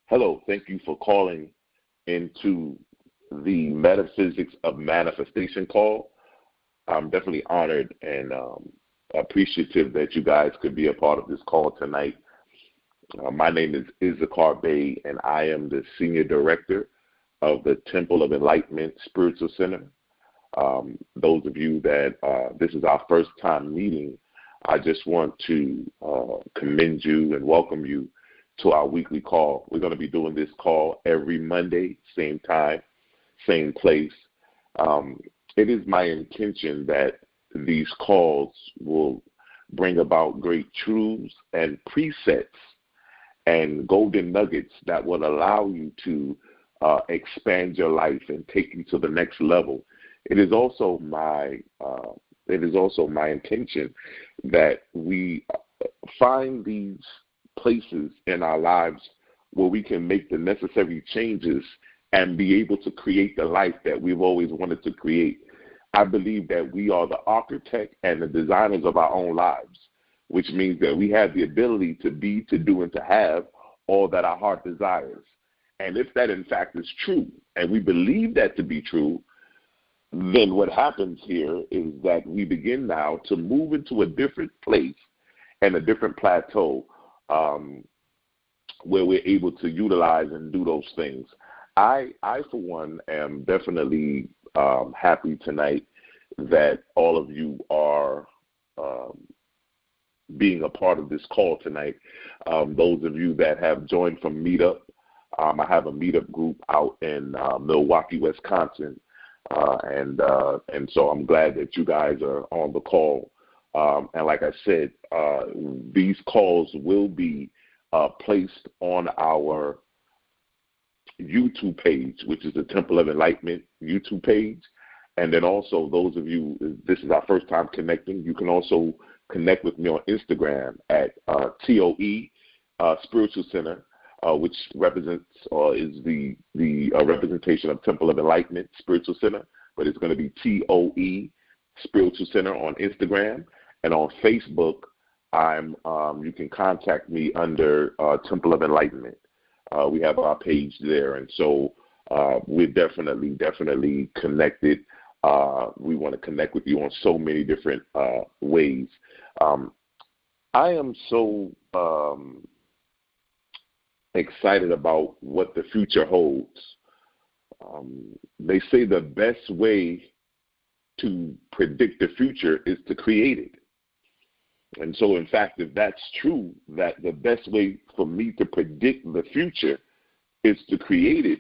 Hello, thank you for calling into the Metaphysics of Manifestation call. I'm definitely honored and appreciative that you guys could be a part of this call tonight. My name is Issachar Bey, and I am the Senior Director of the Temple of Enlightenment Spiritual Center. Those of you that this is our first time meeting, I just want to commend you and welcome you to our weekly call. We're going to be doing this call every Monday, same time, same place. It is my intention that these calls will bring about great truths and presets and golden nuggets that will allow you to expand your life and take you to the next level. It is also my intention that we find these places in our lives where we can make the necessary changes and be able to create the life that we've always wanted to create. I believe that we are the architect and the designers of our own lives, which means that we have the ability to be, to do, and to have all that our heart desires. And if that in fact is true, and we believe that to be true, then what happens here is that we begin now to move into a different place and a different plateau where we're able to utilize and do those things. I for one, am definitely happy tonight that all of you are being a part of this call tonight. Those of you that have joined from Meetup, I have a Meetup group out in Milwaukee, Wisconsin, and so I'm glad that you guys are on the call. And like I said, these calls will be placed on our YouTube page, which is the Temple of Enlightenment YouTube page. And then also those of you, this is our first time connecting, you can also connect with me on Instagram at TOE Spiritual Center, which represents or is the representation of Temple of Enlightenment Spiritual Center, but it's going to be TOE Spiritual Center on Instagram. And on Facebook, you can contact me under Temple of Enlightenment. We have our page there, and so we're definitely connected. We want to connect with you on so many different ways. I am so excited about what the future holds. They say the best way to predict the future is to create it. And so, in fact, if that's true, that the best way for me to predict the future is to create it,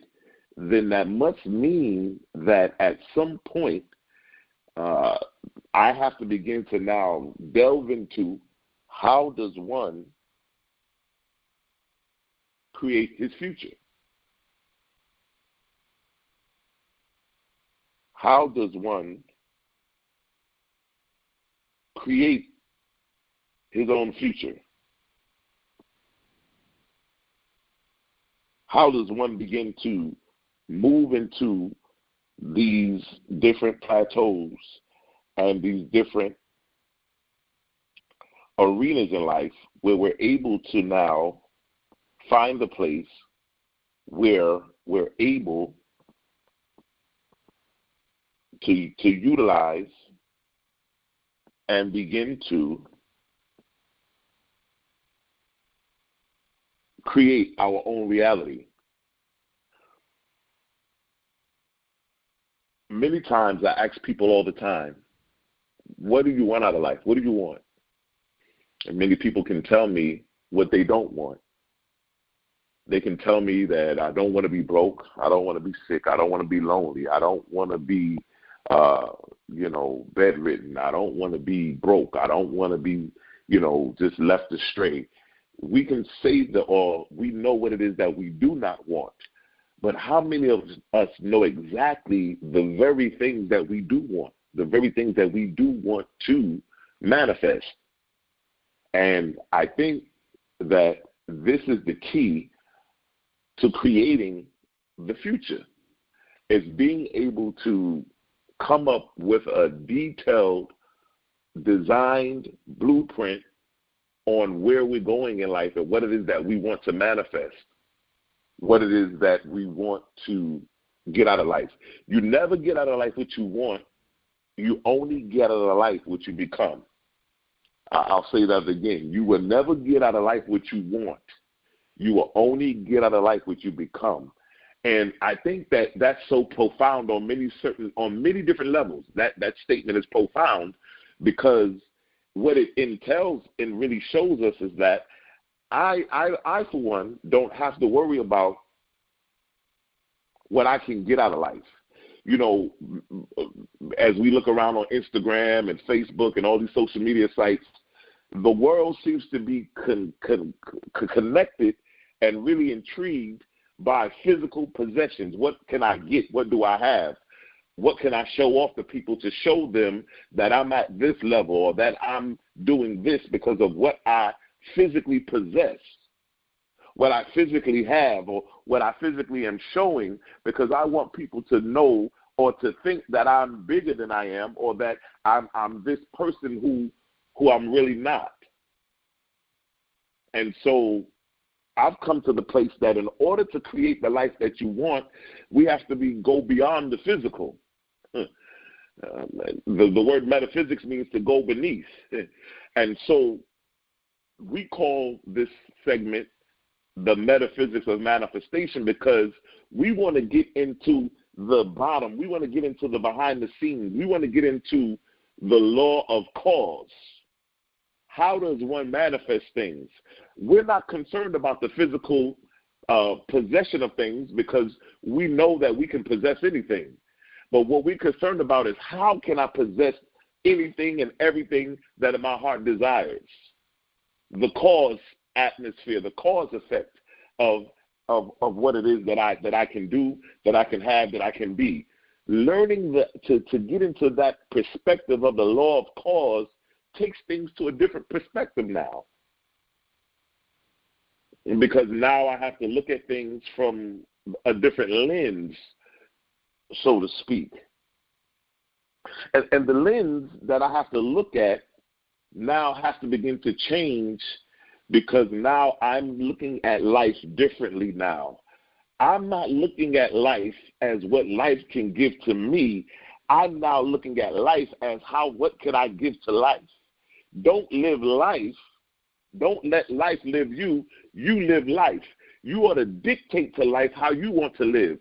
then that must mean that at some point I have to begin to now delve into how does one create his future? How does one create his own future? How does one begin to move into these different plateaus and these different arenas in life where we're able to now find a place where we're able to utilize and begin to create our own reality? Many times I ask people all the time, what do you want out of life? What do you want? And many people can tell me what they don't want. They can tell me that I don't want to be broke. I don't want to be sick. I don't want to be lonely. I don't want to be, bedridden. I don't want to be broke. I don't want to be, just left astray. We can say we know what it is that we do not want. But how many of us know exactly the very things that we do want, the very things that we do want to manifest? And I think that this is the key to creating the future, is being able to come up with a detailed, designed blueprint on where we're going in life and what it is that we want to manifest. what it is that we want to get out of life. You never get out of life what you want. You only get out of life what you become. I'll say that again. You will never get out of life what you want. You will only get out of life what you become. And I think that that's so profound on many different levels. That statement is profound because what it entails and really shows us is that I for one, don't have to worry about what I can get out of life. You know, as we look around on Instagram and Facebook and all these social media sites, the world seems to be connected and really intrigued by physical possessions. What can I get? What do I have? What can I show off to people to show them that I'm at this level or that I'm doing this because of what I physically possess, what I physically have, or what I physically am showing, because I want people to know or to think that I'm bigger than I am, or that I'm this person who I'm really not. And so I've come to the place that in order to create the life that you want, we have to go beyond the physical. The word metaphysics means to go beneath. And so we call this segment the Metaphysics of Manifestation because we want to get into the bottom. We want to get into the behind the scenes. We want to get into the law of cause. How does one manifest things? We're not concerned about the physical possession of things because we know that we can possess anything. But what we're concerned about is how can I possess anything and everything that my heart desires? The cause atmosphere, the cause effect of what it is that I can do, that I can have, that I can be. Learning to get into that perspective of the law of cause takes things to a different perspective now. Because now I have to look at things from a different lens, so to speak. And the lens that I have to look at now has to begin to change because now I'm looking at life differently now. I'm not looking at life as what life can give to me. I'm now looking at life as what can I give to life? Don't live life. Don't let life live you. You live life. You ought to dictate to life how you want to live.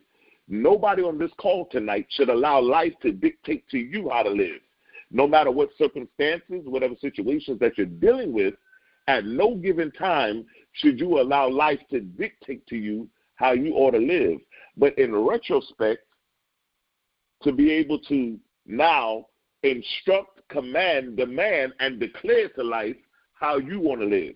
Nobody on this call tonight should allow life to dictate to you how to live. No matter what circumstances, whatever situations that you're dealing with, at no given time should you allow life to dictate to you how you ought to live. But in retrospect, to be able to now instruct, command, demand, and declare to life how you want to live.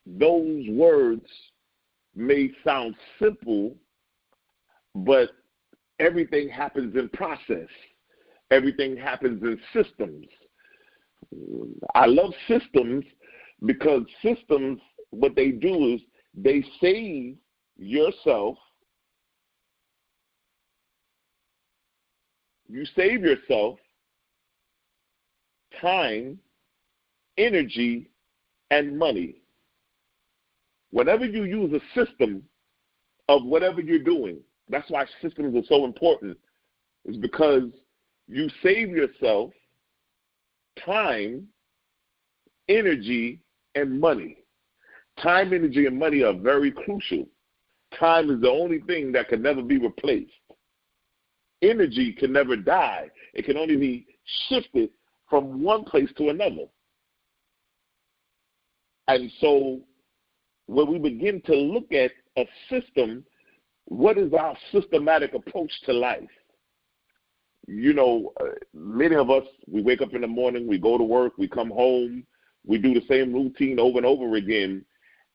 Those words may sound simple, but everything happens in process. Everything happens in systems. I love systems because systems, what they do is they save yourself. You save yourself time, energy, and money. Whenever you use a system of whatever you're doing, that's why systems are so important, is because you save yourself time, energy, and money. Time, energy, and money are very crucial. Time is the only thing that can never be replaced. Energy can never die. It can only be shifted from one place to another. And so when we begin to look at a system, what is our systematic approach to life? You know, many of us, we wake up in the morning, we go to work, we come home, we do the same routine over and over again,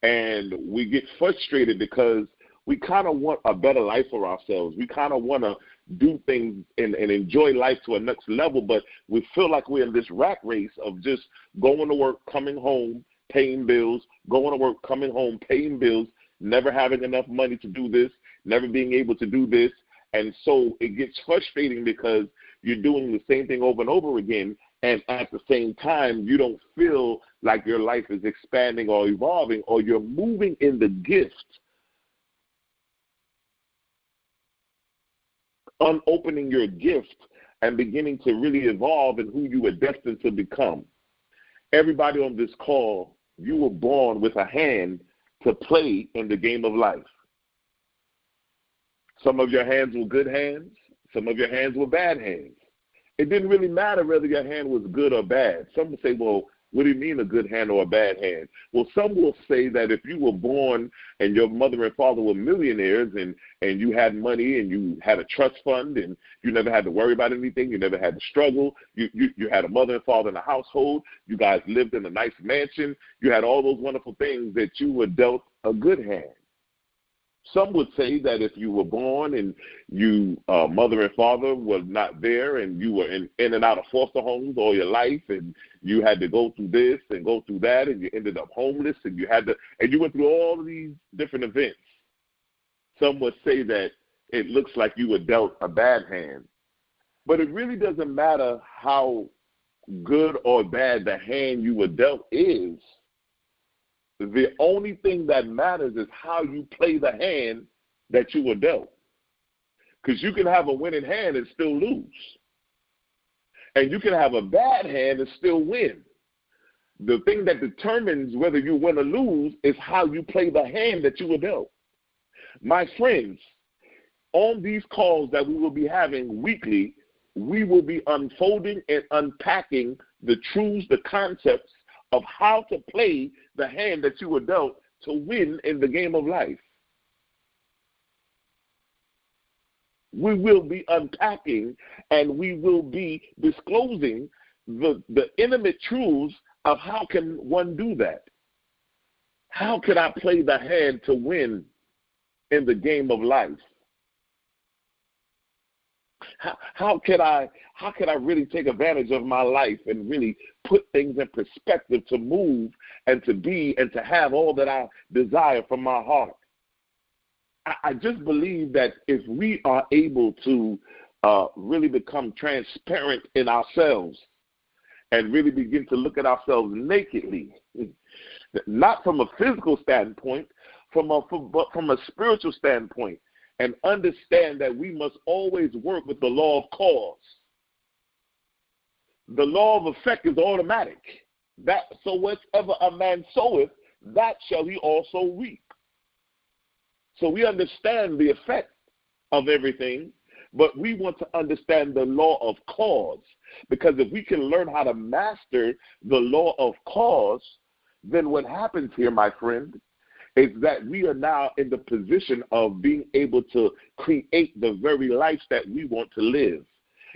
and we get frustrated because we kind of want a better life for ourselves. We kind of want to do things and enjoy life to a next level, but we feel like we're in this rat race of just going to work, coming home, paying bills, going to work, coming home, paying bills, never having enough money to do this, never being able to do this. And so it gets frustrating because you're doing the same thing over and over again, and at the same time, you don't feel like your life is expanding or evolving, or you're moving in the gift, unopening your gift and beginning to really evolve in who you were destined to become. Everybody on this call, you were born with a hand to play in the game of life. Some of your hands were good hands. Some of your hands were bad hands. It didn't really matter whether your hand was good or bad. Some would say, well, what do you mean a good hand or a bad hand? Well, some will say that if you were born and your mother and father were millionaires and you had money and you had a trust fund and you never had to worry about anything, you never had to struggle, you had a mother and father in a household, you guys lived in a nice mansion, you had all those wonderful things, that you were dealt a good hand. Some would say that if you were born and you mother and father were not there and you were in and out of foster homes all your life and you had to go through this and go through that and you ended up homeless and you went through all of these different events. Some would say that it looks like you were dealt a bad hand. But it really doesn't matter how good or bad the hand you were dealt is. The only thing that matters is how you play the hand that you were dealt. Because you can have a winning hand and still lose. And you can have a bad hand and still win. The thing that determines whether you win or lose is how you play the hand that you were dealt. My friends, on these calls that we will be having weekly, we will be unfolding and unpacking the truths, the concepts of how to play the hand that you were dealt to win in the game of life. We will be unpacking and we will be disclosing the intimate truths of how can one do that. How can I play the hand to win in the game of life? How can I really take advantage of my life and really put things in perspective to move and to be and to have all that I desire from my heart? I just believe that if we are able to really become transparent in ourselves and really begin to look at ourselves nakedly, not from a physical standpoint, but from a spiritual standpoint, and understand that we must always work with the law of cause. The law of effect is automatic. That so whatsoever a man soweth, that shall he also reap. So we understand the effect of everything, but we want to understand the law of cause. Because if we can learn how to master the law of cause, then what happens here, my friend, is that we are now in the position of being able to create the very life that we want to live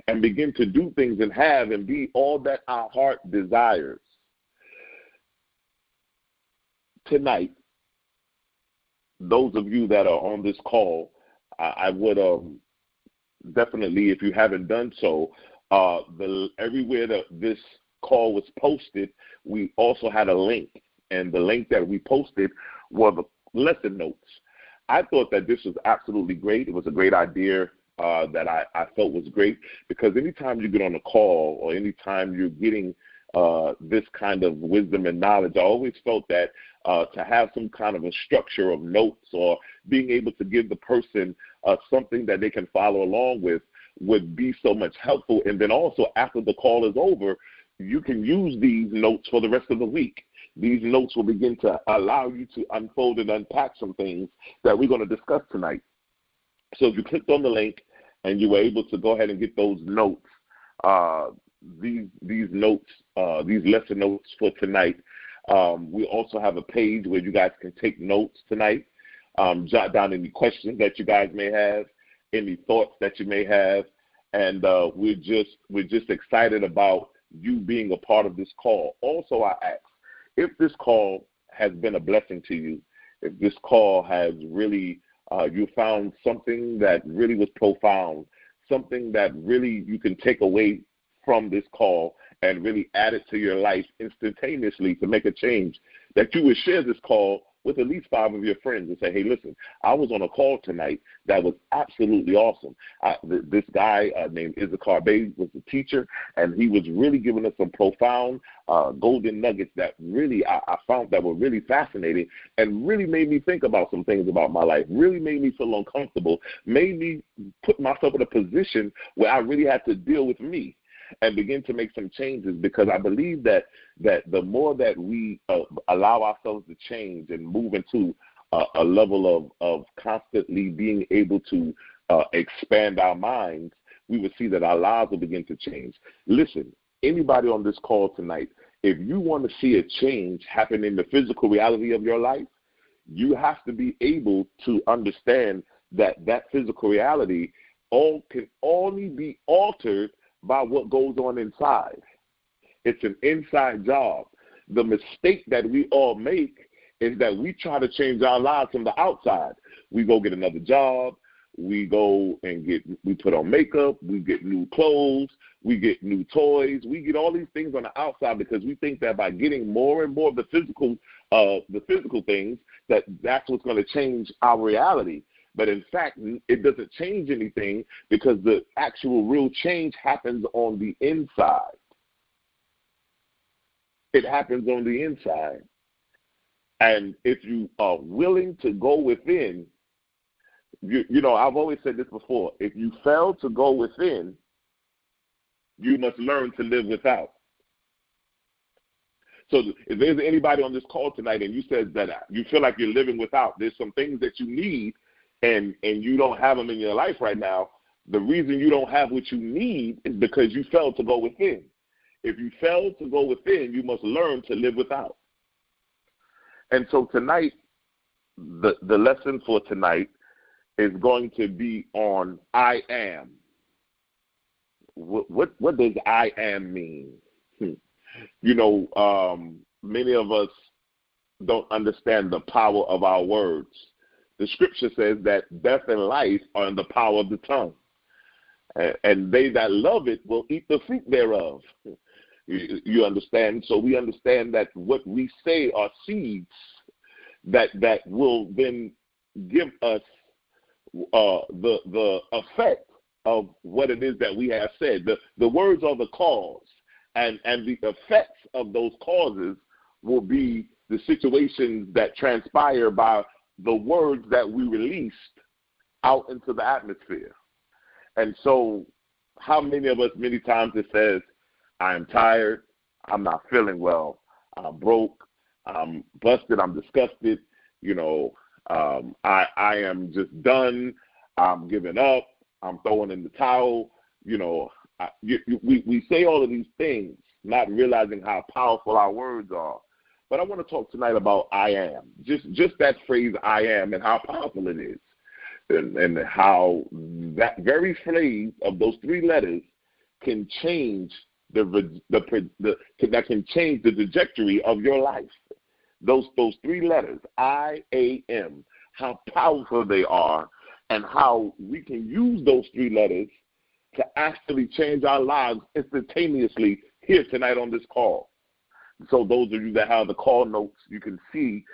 and begin to do things and have and be all that our heart desires. Tonight, those of you that are on this call, I would definitely, if you haven't done so, everywhere that this call was posted, we also had a link. And the link that we posted were the lesson notes. I thought that this was absolutely great. It was a great idea that I felt was great, because anytime you get on a call or anytime you're getting this kind of wisdom and knowledge, I always felt that to have some kind of a structure of notes or being able to give the person something that they can follow along with would be so much helpful. And then also after the call is over, you can use these notes for the rest of the week. These notes will begin to allow you to unfold and unpack some things that we're going to discuss tonight. So if you clicked on the link and you were able to go ahead and get those notes, these lesson notes for tonight, we also have a page where you guys can take notes tonight, jot down any questions that you guys may have, any thoughts that you may have, and we're just excited about you being a part of this call. Also, I ask, if this call has been a blessing to you, if this call has really, you found something that really was profound, something that really you can take away from this call and really add it to your life instantaneously to make a change, that you would share this call with at least 5 of your friends and say, hey, listen, I was on a call tonight that was absolutely awesome. This guy named Issachar Bey was the teacher, and he was really giving us some profound golden nuggets that really I found that were really fascinating and really made me think about some things about my life, really made me feel uncomfortable, made me put myself in a position where I really had to deal with me and begin to make some changes, because I believe that the more that we allow ourselves to change and move into a level of constantly being able to expand our minds, we will see that our lives will begin to change. Listen, anybody on this call tonight, if you want to see a change happen in the physical reality of your life, you have to be able to understand that physical reality can only be altered by what goes on inside. It's an inside job. The mistake that we all make is that we try to change our lives from the outside. We go get another job. We go and we put on makeup. We get new clothes. We get new toys. We get all these things on the outside because we think that by getting more and more of the physical things, that's what's going to change our reality. But in fact, it doesn't change anything, because the actual real change happens on the inside. It happens on the inside. And if you are willing to go within, you know, I've always said this before, if you fail to go within, you must learn to live without. So if there's anybody on this call tonight and you said that you feel like you're living without, there's some things that you need, and you don't have them in your life right now, the reason you don't have what you need is because you failed to go within. If you fail to go within, you must learn to live without. And so tonight, the lesson for tonight is going to be on I am. What does I am mean? You know, many of us don't understand the power of our words. The scripture says that death and life are in the power of the tongue, and they that love it will eat the fruit thereof. You understand? So we understand that what we say are seeds that will then give us the effect of what it is that we have said. The words are the cause, and the effects of those causes will be the situations that transpire by the words that we released out into the atmosphere. And so how many of us, many times it says, I am tired, I'm not feeling well, I'm broke, I'm busted, I'm disgusted, you know, I am just done, I'm giving up, I'm throwing in the towel, you know. We say all of these things, not realizing how powerful our words are. But I want to talk tonight about I am, just that phrase I am, and how powerful it is, and how that very phrase of those 3 letters can change that can change the trajectory of your life. Those 3 letters, I, A, M, how powerful they are, and how we can use those 3 letters to actually change our lives instantaneously here tonight on this call. So those of you that have the call notes, you can see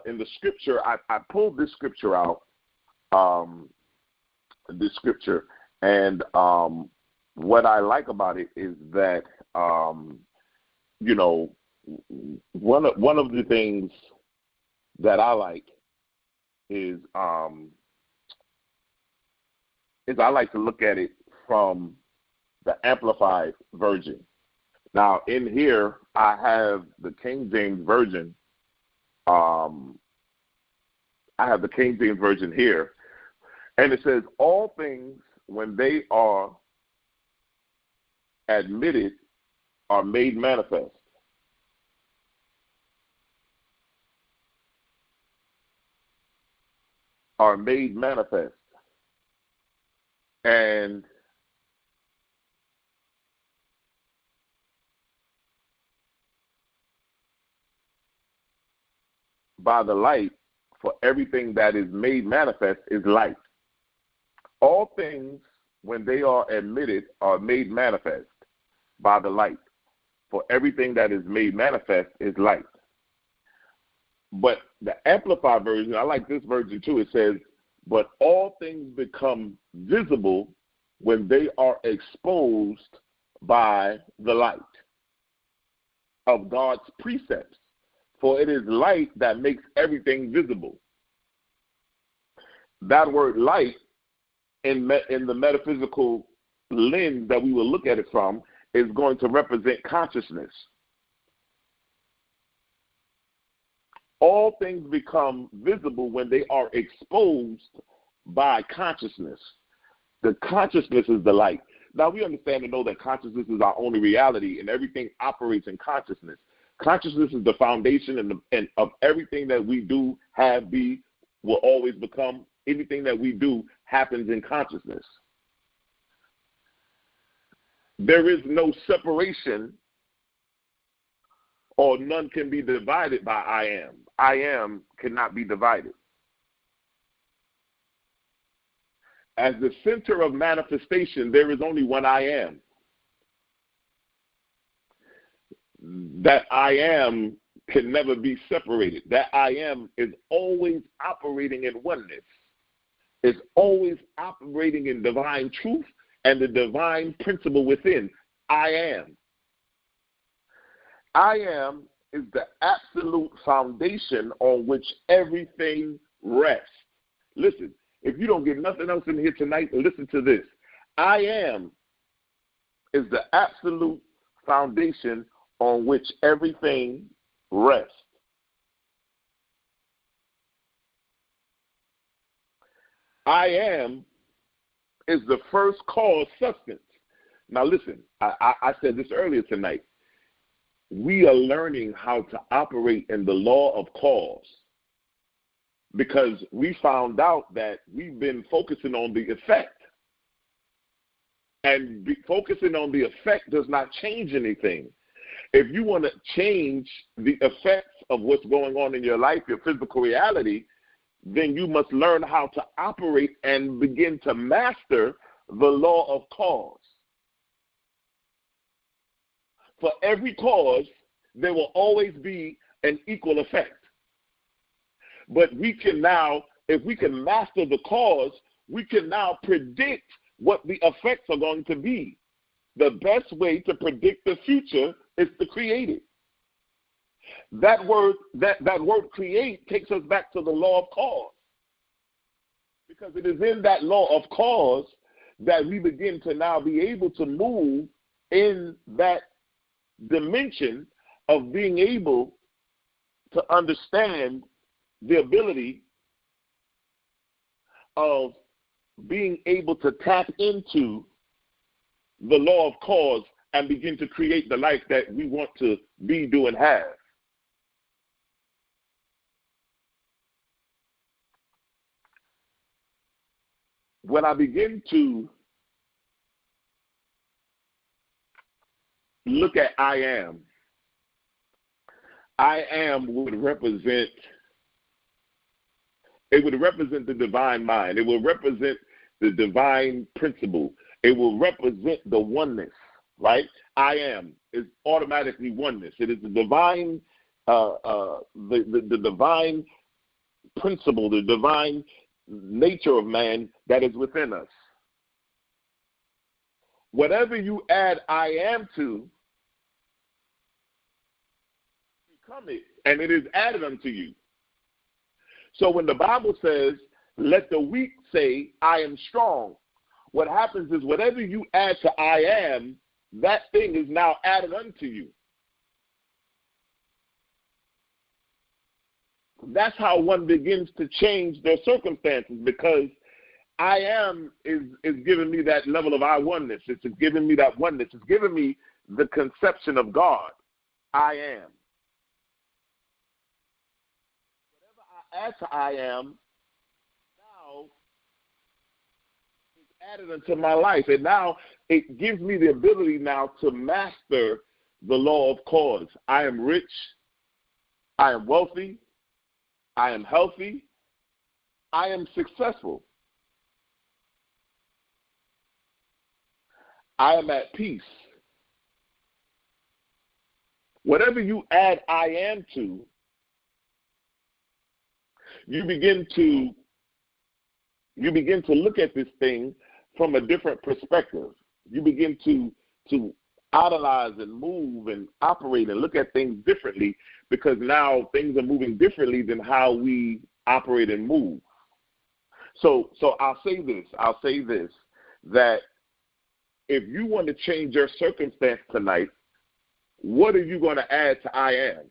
in the scripture, I pulled this scripture out, and what I like about it is that, you know, one of the things that I like is I like to look at it from the Amplified version. Now, in here, I have the King James Version. I have the King James Version here. And it says, all things, when they are admitted, are made manifest. Are made manifest. And by the light, for everything that is made manifest is light. All things, when they are admitted, are made manifest by the light. For everything that is made manifest is light. But the Amplified version, I like this version too. It says, but all things become visible when they are exposed by the light of God's precepts. For it is light that makes everything visible. That word light, in the metaphysical lens that we will look at it from, is going to represent consciousness. All things become visible when they are exposed by consciousness. The consciousness is the light. Now, we understand and know that consciousness is our only reality, and everything operates in consciousness. Consciousness is the foundation and of everything that we do, have, be, will always become. Anything that we do happens in consciousness. There is no separation, or none can be divided by I am. I am cannot be divided. As the center of manifestation, there is only one I am. That I am can never be separated. That I am is always operating in oneness. It's always operating in divine truth and the divine principle within. I am. I am is the absolute foundation on which everything rests. Listen, if you don't get nothing else in here tonight, listen to this. I am is the absolute foundation on which everything rests. I am is the first cause substance. Now listen, I said this earlier tonight. We are learning how to operate in the law of cause because we found out that we've been focusing on the effect. And focusing on the effect does not change anything. If you want to change the effects of what's going on in your life, your physical reality, then you must learn how to operate and begin to master the law of cause. For every cause, there will always be an equal effect. But we can now, if we can master the cause, we can now predict what the effects are going to be. The best way to predict the future is to create it. That word create takes us back to the law of cause. Because it is in that law of cause that we begin to now be able to move in that dimension of being able to understand the ability of being able to tap into the law of cause and begin to create the life that we want to be, do, and have. When I begin to look at I am would represent the divine mind. It will represent the divine principle. It will represent the oneness, right? I am is automatically oneness. It is the divine, the divine principle, the divine nature of man that is within us. Whatever you add I am to, become it, and it is added unto you. So when the Bible says, let the weak say, I am strong, what happens is whatever you add to I am, that thing is now added unto you. That's how one begins to change their circumstances, because I am is giving me that level of I oneness. It's giving me that oneness. It's giving me the conception of God. I am. Whatever I add to I am, now is added into my life. And now it gives me the ability now to master the law of cause. I am rich. I am wealthy. I am healthy. I am successful. I am at peace. Whatever you add I am to, you begin to look at this thing from a different perspective. You begin to analyze and move and operate and look at things differently, because now things are moving differently than how we operate and move. So I'll say this, that if you want to change your circumstance tonight, what are you going to add to I am?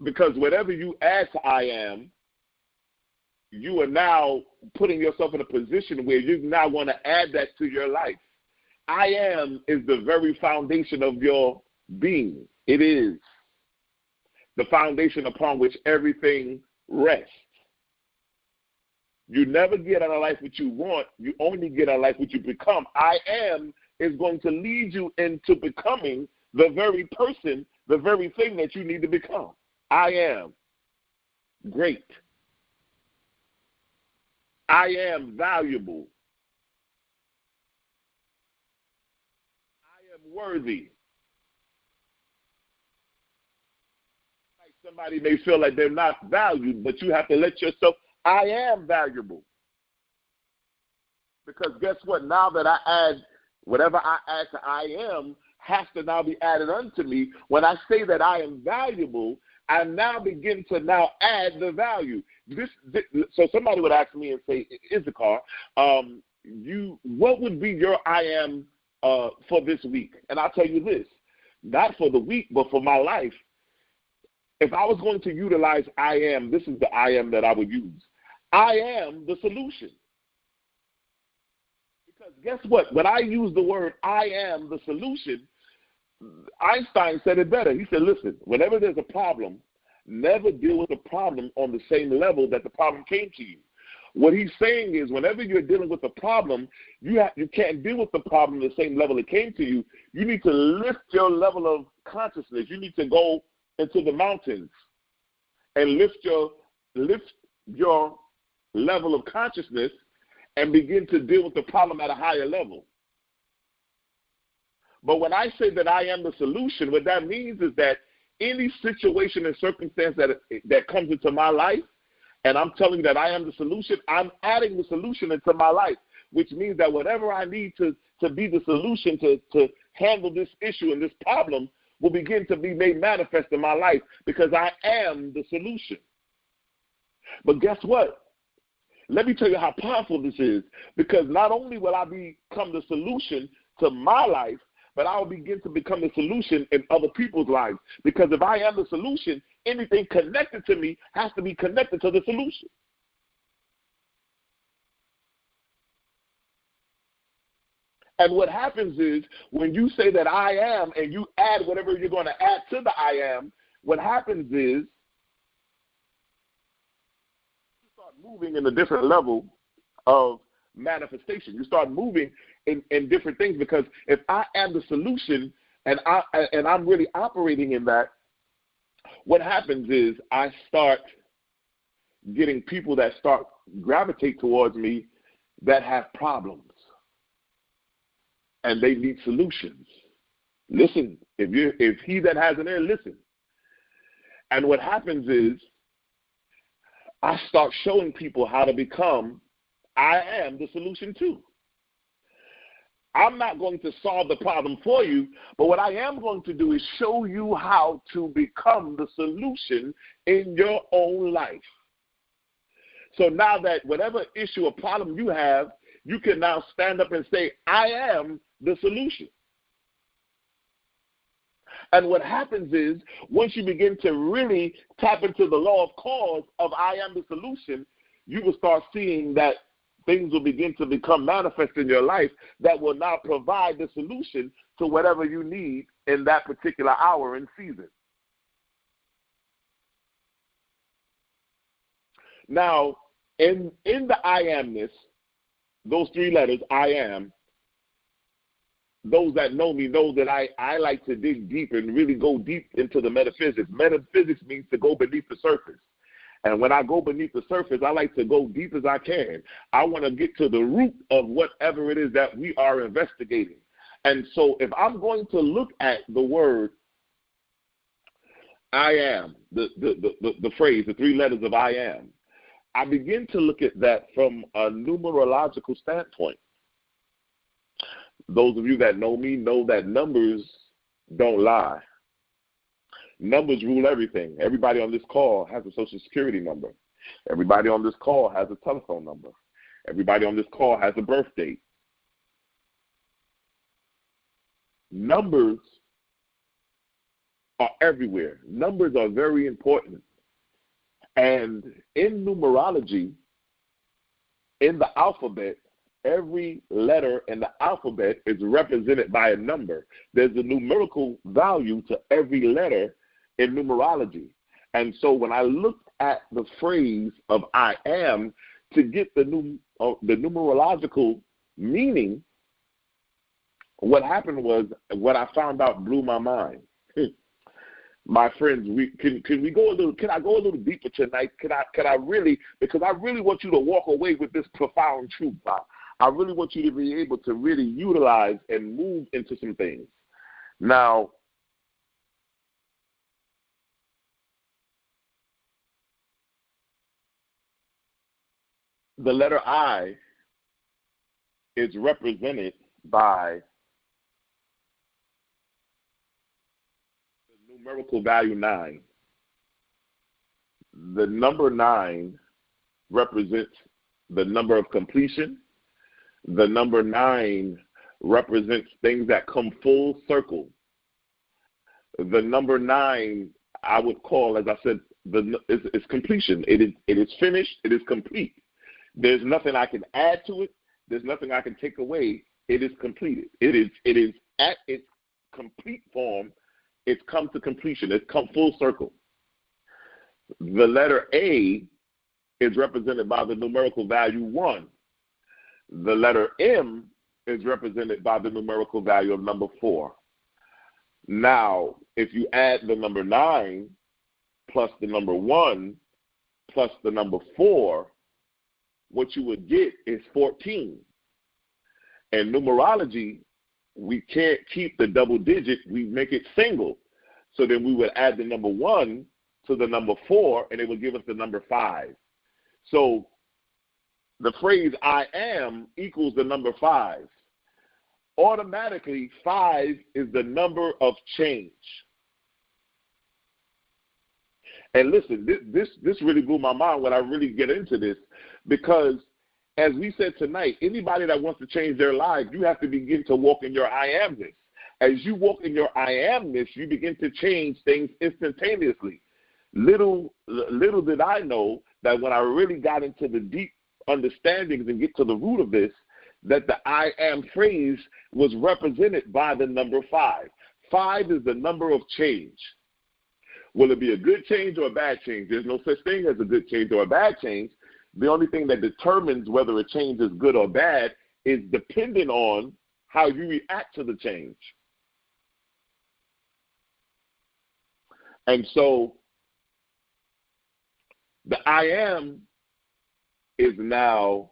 Because whatever you add to I am, you are now putting yourself in a position where you're now going to add that to your life. I am is the very foundation of your being. It is the foundation upon which everything rests. You never get out of life what you want. You only get out of life what you become. I am is going to lead you into becoming the very person, the very thing that you need to become. I am great. I am valuable. I am worthy. Like somebody may feel like they're not valued, but you have to let yourself, I am valuable. Because guess what? Now that I add, whatever I add to I am has to now be added unto me. When I say that I am valuable, I now begin to now add the value. So somebody would ask me and say, Issachar, what would be your I am for this week? And I'll tell you this, not for the week, but for my life. If I was going to utilize I am, this is the I am that I would use. I am the solution. Because guess what? When I use the word I am the solution, Einstein said it better. He said, listen, whenever there's a problem, never deal with the problem on the same level that the problem came to you. What he's saying is whenever you're dealing with a problem, you can't deal with the problem the same level it came to you. You need to lift your level of consciousness. You need to go into the mountains and lift your level of consciousness and begin to deal with the problem at a higher level. But when I say that I am the solution, what that means is that any situation and circumstance that comes into my life, and I'm telling you that I am the solution, I'm adding the solution into my life, which means that whatever I need to be the solution to handle this issue and this problem will begin to be made manifest in my life, because I am the solution. But guess what? Let me tell you how powerful this is, because not only will I become the solution to my life, but I will begin to become the solution in other people's lives. Because if I am the solution, anything connected to me has to be connected to the solution. And what happens is when you say that I am and you add whatever you're going to add to the I am, what happens is you start moving in a different level of manifestation. You start moving in different things, because if I am the solution and I'm really operating in that, what happens is I start getting people that start gravitate towards me that have problems and they need solutions. Listen, if he that has an ear, listen. And what happens is I start showing people how to become I am the solution too. I'm not going to solve the problem for you, but what I am going to do is show you how to become the solution in your own life. So now that whatever issue or problem you have, you can now stand up and say, I am the solution. And what happens is once you begin to really tap into the law of cause of I am the solution, you will start seeing that things will begin to become manifest in your life that will now provide the solution to whatever you need in that particular hour and season. Now, in the I amness, those three letters, I am, those that know me know that I like to dig deep and really go deep into the metaphysics. Metaphysics means to go beneath the surface. And when I go beneath the surface, I like to go deep as I can. I want to get to the root of whatever it is that we are investigating. And so if I'm going to look at the word I am, the phrase, the three letters of I am, I begin to look at that from a numerological standpoint. Those of you that know me know that numbers don't lie. Numbers rule everything. Everybody on this call has a social security number. Everybody on this call has a telephone number. Everybody on this call has a birth date. Numbers are everywhere. Numbers are very important. And in numerology, in the alphabet, every letter in the alphabet is represented by a number. There's a numerical value to every letter in numerology. And so when I looked at the phrase of I am to get the numerological meaning, what happened was, what I found out blew my mind. My friends, can we go a little? Can I go a little deeper tonight? Can I really? Because I really want you to walk away with this profound truth. I really want you to be able to really utilize and move into some things. Now, the letter I is represented by the numerical value 9. The number 9 represents the number of completion. The number 9 represents things that come full circle. The number 9, I would call, as I said, it's completion. It is finished. It is complete. There's nothing I can add to it. There's nothing I can take away. It is completed. It is at its complete form. It's come to completion. It's come full circle. The letter A is represented by the numerical value 1. The letter M is represented by the numerical value of number 4. Now, if you add the number 9 plus the number 1 plus the number 4, what you would get is 14. In numerology, we can't keep the double digit. We make it single. So then we would add the number 1 to the number 4, and it would give us the number 5. So the phrase I am equals the number 5. Automatically, 5 is the number of change. And listen, this really blew my mind when I really get into this, because as we said tonight, anybody that wants to change their life, you have to begin to walk in your I amness. As you walk in your I amness, you begin to change things instantaneously. Little did I know that when I really got into the deep understandings and get to the root of this, that the I am phrase was represented by the number 5. 5 is the number of change. Will it be a good change or a bad change? There's no such thing as a good change or a bad change. The only thing that determines whether a change is good or bad is dependent on how you react to the change. And so the I am is now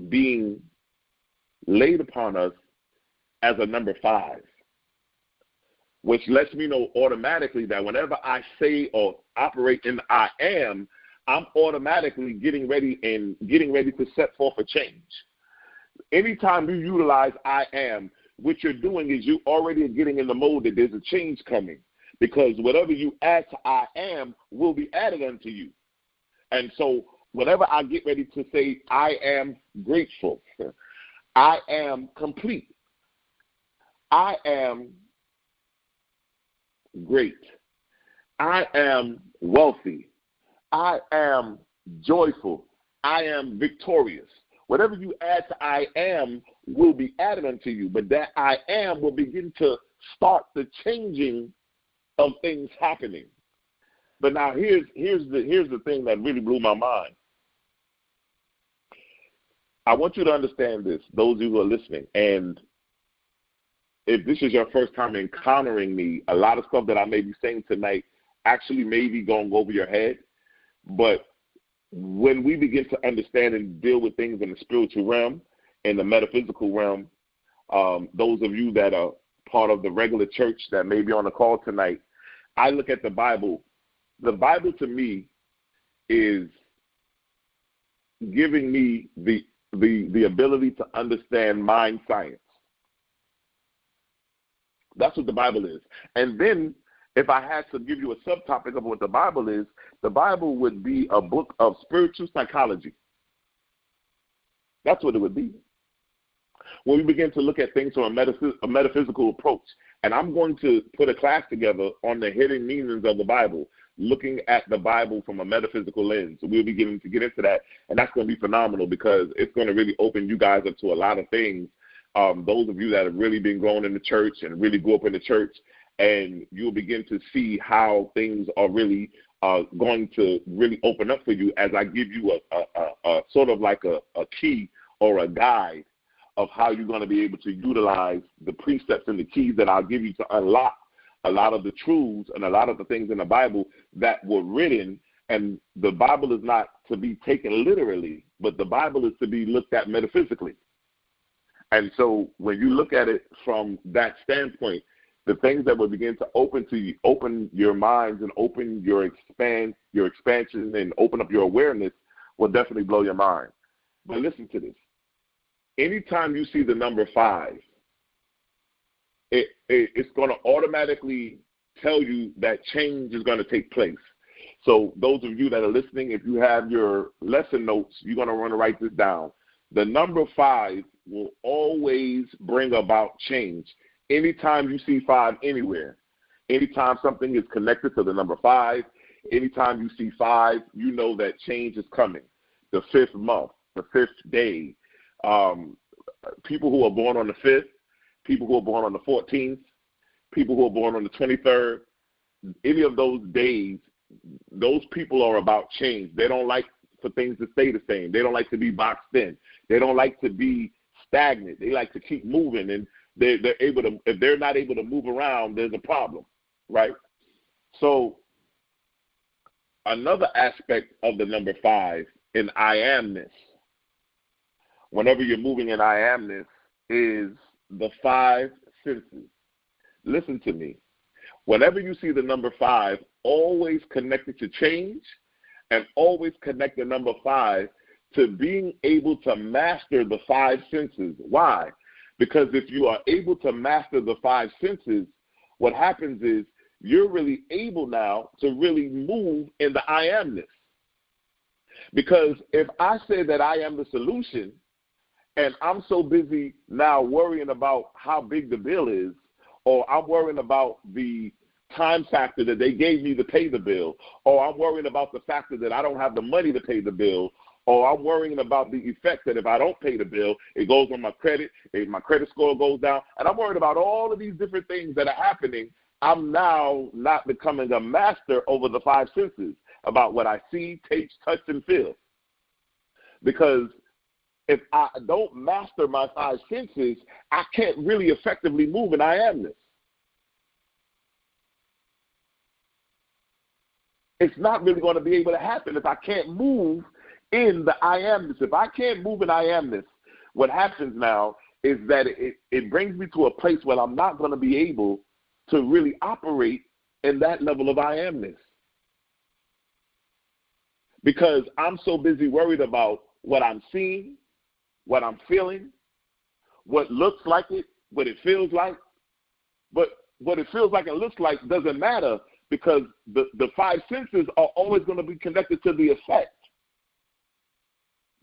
being laid upon us as a number 5, which lets me know automatically that whenever I say or operate in I am, I'm automatically getting ready to set forth a change. Anytime you utilize I am, what you're doing is you already are getting in the mode that there's a change coming, because whatever you add to I am will be added unto you. And so whenever I get ready to say I am grateful, I am complete, I am great, I am wealthy, I am joyful, I am victorious. Whatever you add to I am will be added unto you, but that I am will begin to start the changing of things happening. But now here's the thing that really blew my mind. I want you to understand this, those of you who are listening, and if this is your first time encountering me, a lot of stuff that I may be saying tonight actually may be going over your head. But when we begin to understand and deal with things in the spiritual realm, in the metaphysical realm, those of you that are part of the regular church that may be on the call tonight, I look at the Bible. The Bible to me is giving me the ability to understand mind science. That's what the Bible is. And then if I had to give you a subtopic of what the Bible is, the Bible would be a book of spiritual psychology. That's what it would be. When we begin to look at things from a metaphysical approach, and I'm going to put a class together on the hidden meanings of the Bible, looking at the Bible from a metaphysical lens. So we'll be getting to get into that, and that's going to be phenomenal because it's going to really open you guys up to a lot of things. Those of you that have really been growing in the church and really grew up in the church, and you'll begin to see how things are really going to really open up for you as I give you a sort of like a key or a guide of how you're going to be able to utilize the precepts and the keys that I'll give you to unlock a lot of the truths and a lot of the things in the Bible that were written. And the Bible is not to be taken literally, but the Bible is to be looked at metaphysically. And so when you look at it from that standpoint, the things that will begin to open your minds and open your expansion and open up your awareness will definitely blow your mind. But listen to this. Anytime you see the number 5, it's going to automatically tell you that change is going to take place. So those of you that are listening, if you have your lesson notes, you're going to want to write this down. The number 5 will always bring about change. Anytime you see 5 anywhere, anytime something is connected to the number 5, anytime you see 5, you know that change is coming. The 5th month, the 5th day, people who are born on the 5th, people who are born on the 14th, people who are born on the 23rd, any of those days, those people are about change. They don't like for things to stay the same. They don't like to be boxed in. They don't like to be stagnant. They like to keep moving, and they're able to. If they're not able to move around, there's a problem, right? So another aspect of the number 5 in I amness, whenever you're moving in I amness, is the 5 senses. Listen to me. Whenever you see the number 5, always connect it to change and always connect the number 5 to being able to master the 5 senses. Why? Because if you are able to master the 5 senses, what happens is you're really able now to really move in the I amness. Because if I say that I am the solution, and I'm so busy now worrying about how big the bill is, or I'm worrying about the time factor that they gave me to pay the bill, or I'm worrying about the factor that I don't have the money to pay the bill, or I'm worrying about the effect that if I don't pay the bill, it goes on my credit, my credit score goes down, and I'm worried about all of these different things that are happening. I'm now not becoming a master over the 5 senses about what I see, taste, touch, and feel. Because if I don't master my 5 senses, I can't really effectively move in I amness. It's not really going to be able to happen if I can't move in the I amness. If I can't move in I amness, what happens now is that it brings me to a place where I'm not going to be able to really operate in that level of I amness. Because I'm so busy worried about what I'm seeing, what I'm feeling, what looks like it, what it feels like. But what it feels like and looks like doesn't matter because the 5 senses are always going to be connected to the effect.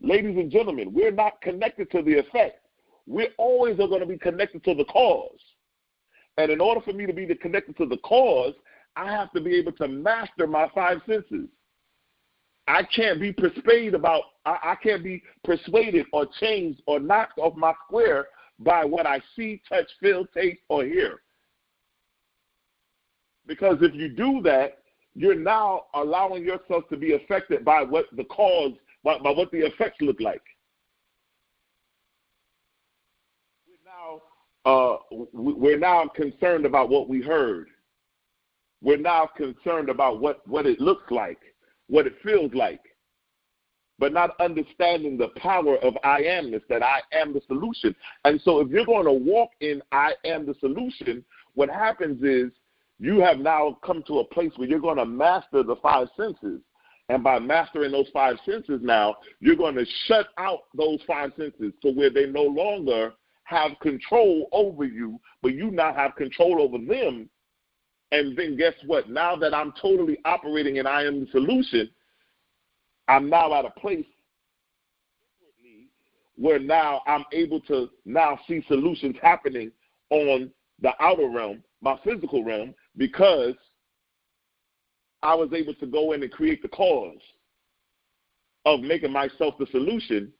Ladies and gentlemen, we're not connected to the effect. We always are going to be connected to the cause. And in order for me to be connected to the cause, I have to be able to master my 5 senses. I can't be persuaded or changed or knocked off my square by what I see, touch, feel, taste, or hear. Because if you do that, you're now allowing yourself to be affected by what the cause, by what the effects look like. We're now concerned about what we heard. We're now concerned about what it looks like, what it feels like. but not understanding the power of I amness, that I am the solution. And so if you're going to walk in I am the solution, what happens is you have now come to a place where you're going to master the five senses. And by mastering those five senses now, you're going to shut out those five senses to where they no longer have control over you, but you now have control over them. And then guess what? Now that I'm totally operating in I am the solution, I'm now at a place where now I'm able to now see solutions happening on the outer realm, my physical realm, because I was able to go in and create the cause of making myself the solution.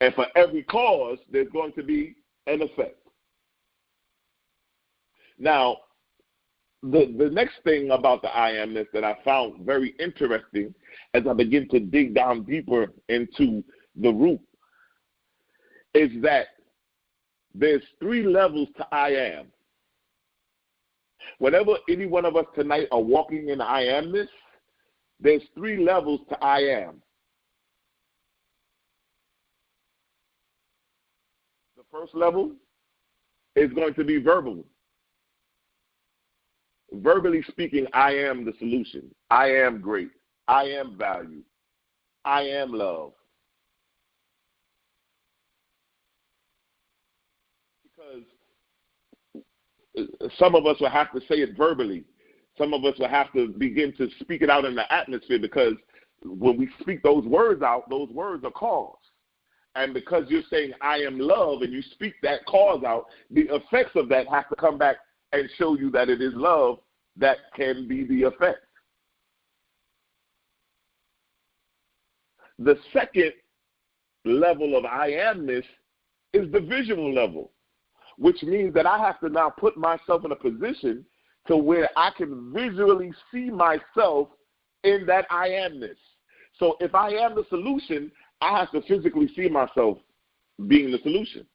And for every cause, there's going to be an effect. Now, the next thing about the I amness that I found very interesting as I begin to dig down deeper into the root is that there's three levels to I am. Whenever any one of us tonight are walking in I amness, there's three levels to I am. The first level is going to be verbal. Verbally speaking, I am the solution. I am great. I am value. I am love. Because some of us will have to say it verbally. Some of us will have to begin to speak it out in the atmosphere, because when we speak those words out, those words are cause. And because you're saying I am love and you speak that cause out, the effects of that have to come back and show you that it is love that can be the effect. The second level of I amness is the visual level, which means that I have to now put myself in a position to where I can visually see myself in that I amness. So if I am the solution, I have to physically see myself being the solution.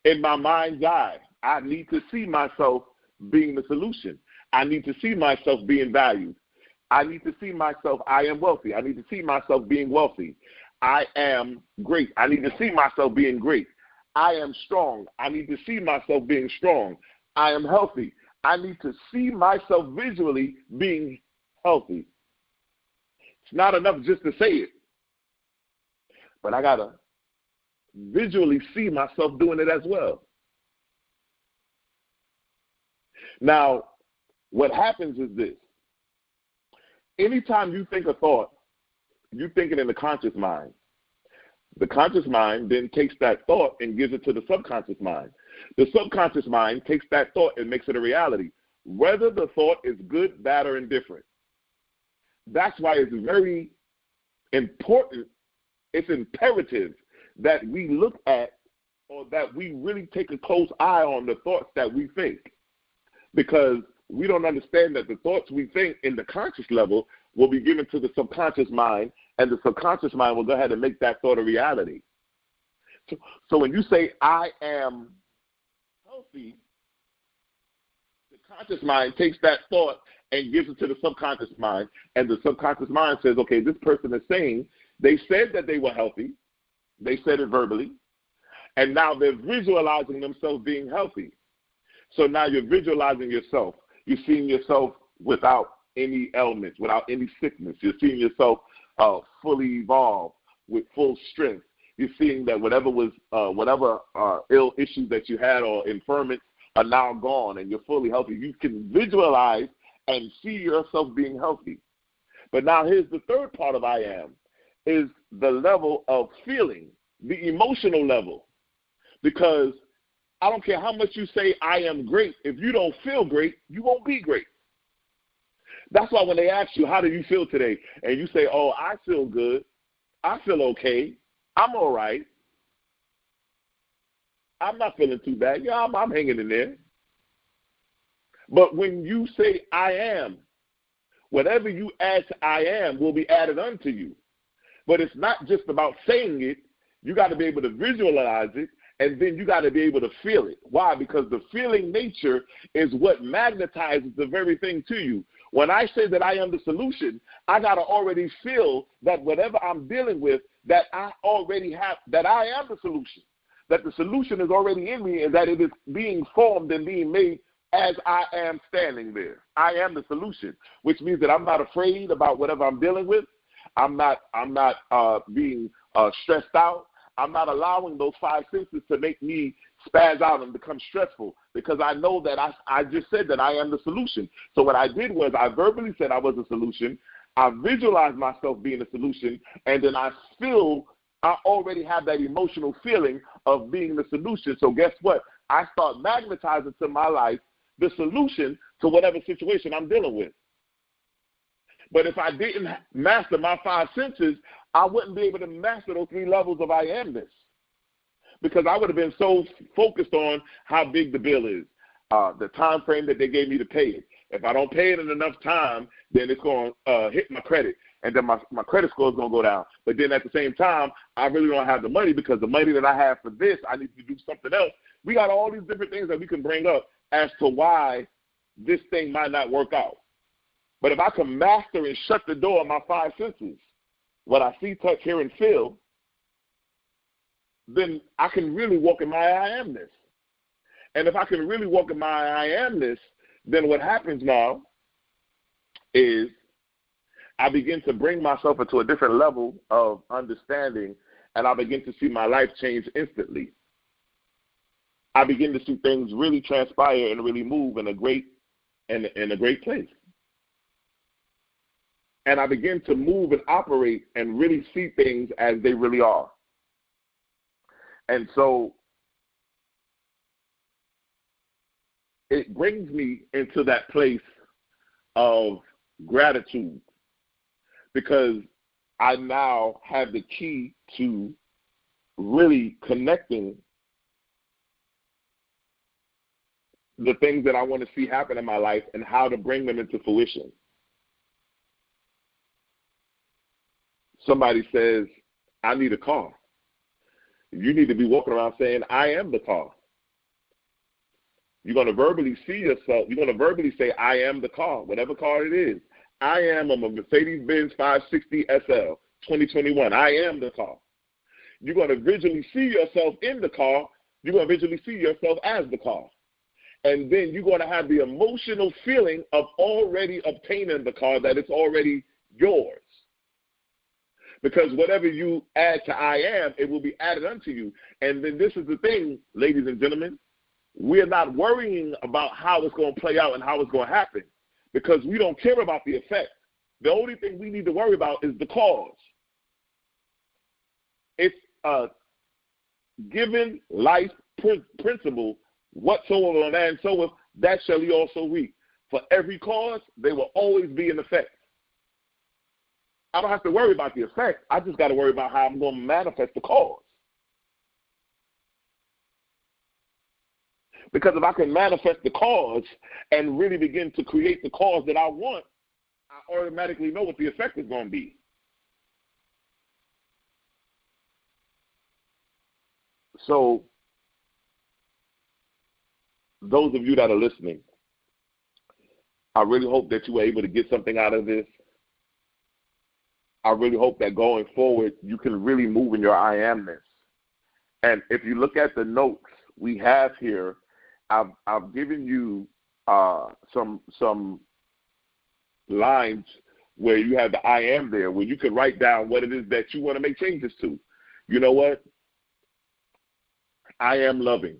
In my mind's eye, I need to see myself being the solution. I need to see myself being valued. I need to see myself, I am wealthy. I need to see myself being wealthy. I am great. I need to see myself being great. I am strong. I need to see myself being strong. I am healthy. I need to see myself visually being healthy. It's not enough just to say it, but I got to visually see myself doing it as well. Now, what happens is this. Anytime you think a thought, you think it in the conscious mind. The conscious mind then takes that thought and gives it to the subconscious mind. The subconscious mind takes that thought and makes it a reality, whether the thought is good, bad, or indifferent. That's why it's very important, it's imperative that we look at, or that we really take a close eye on the thoughts that we think. Because we don't understand that the thoughts we think in the conscious level will be given to the subconscious mind, and the subconscious mind will go ahead and make that thought a reality. So when you say, I am healthy, the conscious mind takes that thought and gives it to the subconscious mind, and the subconscious mind says, okay, this person is saying, they said that they were healthy, they said it verbally, and now they're visualizing themselves being healthy. So now you're visualizing yourself. You're seeing yourself without any ailments, without any sickness. You're seeing yourself fully evolved with full strength. You're seeing that whatever ill issues that you had or infirmities are now gone, and you're fully healthy. You can visualize and see yourself being healthy. But now here's the third part of I am, is the level of feeling, the emotional level. Because I don't care how much you say I am great, if you don't feel great, you won't be great. That's why when they ask you, how do you feel today? And you say, oh, I feel good. I feel okay. I'm all right. I'm not feeling too bad. Yeah, I'm hanging in there. But when you say I am, whatever you add to I am will be added unto you. But it's not just about saying it. You got to be able to visualize it, and then you got to be able to feel it. Why? Because the feeling nature is what magnetizes the very thing to you. When I say that I am the solution, I got to already feel that whatever I'm dealing with, that I already have, that I am the solution, that the solution is already in me and that it is being formed and being made as I am standing there. I am the solution, which means that I'm not afraid about whatever I'm dealing with. I'm not being stressed out. I'm not allowing those five senses to make me spaz out and become stressful, because I know that I just said that I am the solution. So what I did was I verbally said I was a solution. I visualized myself being a solution, and then I already have that emotional feeling of being the solution. So guess what? I start magnetizing to my life the solution to whatever situation I'm dealing with. But if I didn't master my five senses, I wouldn't be able to master those three levels of I amness, because I would have been so focused on how big the bill is, the time frame that they gave me to pay it. If I don't pay it in enough time, then it's going to hit my credit, and then my credit score is going to go down. But then at the same time, I really don't have the money, because the money that I have for this, I need to do something else. We got all these different things that we can bring up as to why this thing might not work out. But if I can master and shut the door on my five senses, what I see, touch, hear, and feel, then I can really walk in my I amness. And if I can really walk in my I amness, then what happens now is I begin to bring myself into a different level of understanding, and I begin to see my life change instantly. I begin to see things really transpire and really move in a great place. And I begin to move and operate and really see things as they really are. And so it brings me into that place of gratitude, because I now have the key to really connecting the things that I want to see happen in my life and how to bring them into fruition. Somebody says, I need a car. You need to be walking around saying, I am the car. You're going to verbally see yourself. You're going to verbally say, I am the car, whatever car it is. I am a Mercedes-Benz 560 SL 2021. I am the car. You're going to visually see yourself in the car. You're going to visually see yourself as the car. And then you're going to have the emotional feeling of already obtaining the car, that it's already yours. Because whatever you add to I am, it will be added unto you. And then this is the thing, ladies and gentlemen, we're not worrying about how it's going to play out and how it's going to happen, because we don't care about the effect. The only thing we need to worry about is the cause. It's a given life principle, whatsoever a man soweth, that shall he also reap. For every cause, there will always be an effect. I don't have to worry about the effect. I just got to worry about how I'm going to manifest the cause. Because if I can manifest the cause and really begin to create the cause that I want, I automatically know what the effect is going to be. So, those of you that are listening, I really hope that you were able to get something out of this. I really hope that going forward, you can really move in your I amness. And if you look at the notes we have here, I've given you some lines where you have the I am there, where you can write down what it is that you want to make changes to. You know what? I am loving.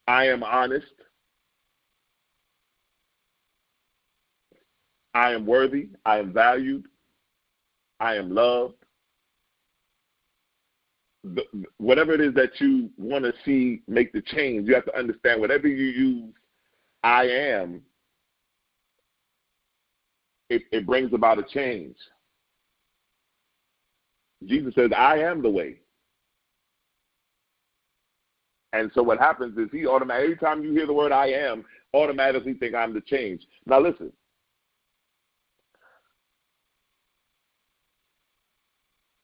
I am honest. I am worthy. I am valued. I am loved. Whatever it is that you want to see make the change, you have to understand whatever you use, I am, it brings about a change. Jesus says, I am the way. And so what happens is he automatically, every time you hear the word I am, automatically think I'm the change. Now listen.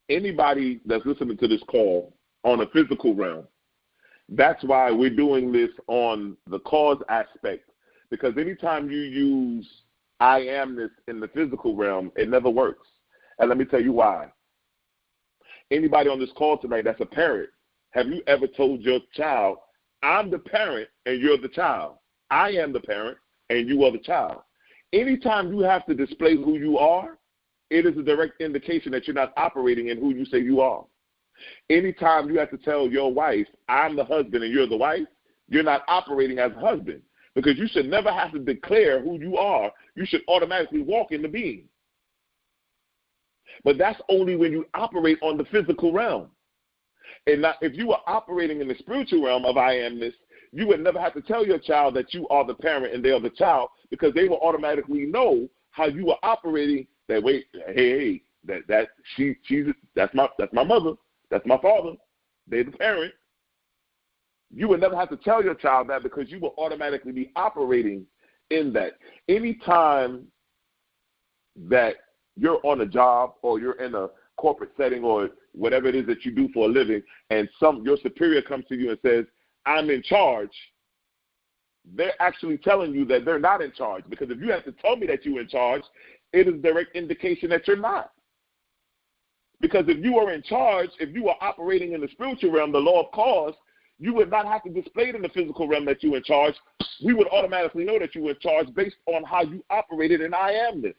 Anybody that's listening to this call on a physical realm, that's why we're doing this on the cause aspect, Because anytime you use I amness in the physical realm, it never works. And let me tell you why. Anybody on this call tonight that's a parent, have you ever told your child, I'm the parent and you're the child? I am the parent and you are the child. Anytime you have to display who you are, it is a direct indication that you're not operating in who you say you are. Anytime you have to tell your wife, I'm the husband and you're the wife, you're not operating as a husband, because you should never have to declare who you are. You should automatically walk in the being. But that's only when you operate on the physical realm. And now, if you were operating in the spiritual realm of I amness, you would never have to tell your child that you are the parent and they are the child, because they will automatically know how you are operating. That wait, hey, that's my mother, that's my father, they're the parent. You would never have to tell your child that, because you will automatically be operating in that. Anytime that you're on a job or you're in a corporate setting or whatever it is that you do for a living, and your superior comes to you and says, I'm in charge, they're actually telling you that they're not in charge. Because if you have to tell me that you're in charge, it is a direct indication that you're not. Because if you are in charge, if you are operating in the spiritual realm, the law of cause, you would not have to display it in the physical realm that you're in charge. We would automatically know that you were in charge based on how you operated in I amness.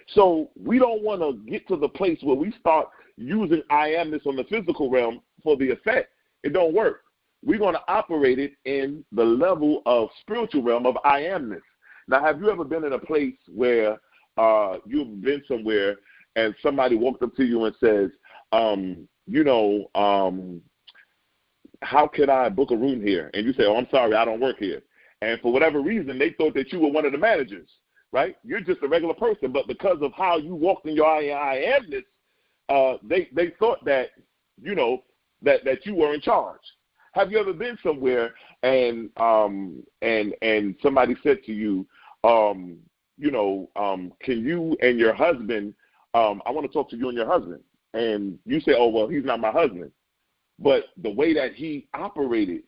So we don't want to get to the place where we start using I amness on the physical realm for the effect. It don't work. We're going to operate it in the level of spiritual realm of I amness. Now, have you ever been in a place where you've been somewhere and somebody walked up to you and says, how can I book a room here? And you say, oh, I'm sorry, I don't work here. And for whatever reason, they thought that you were one of the managers, right? You're just a regular person, but because of how you walked in your I amness, they thought that, that you were in charge. Have you ever been somewhere and somebody said to you, can you and your husband, I want to talk to you and your husband. And you say, oh, well, he's not my husband. But the way that he operated,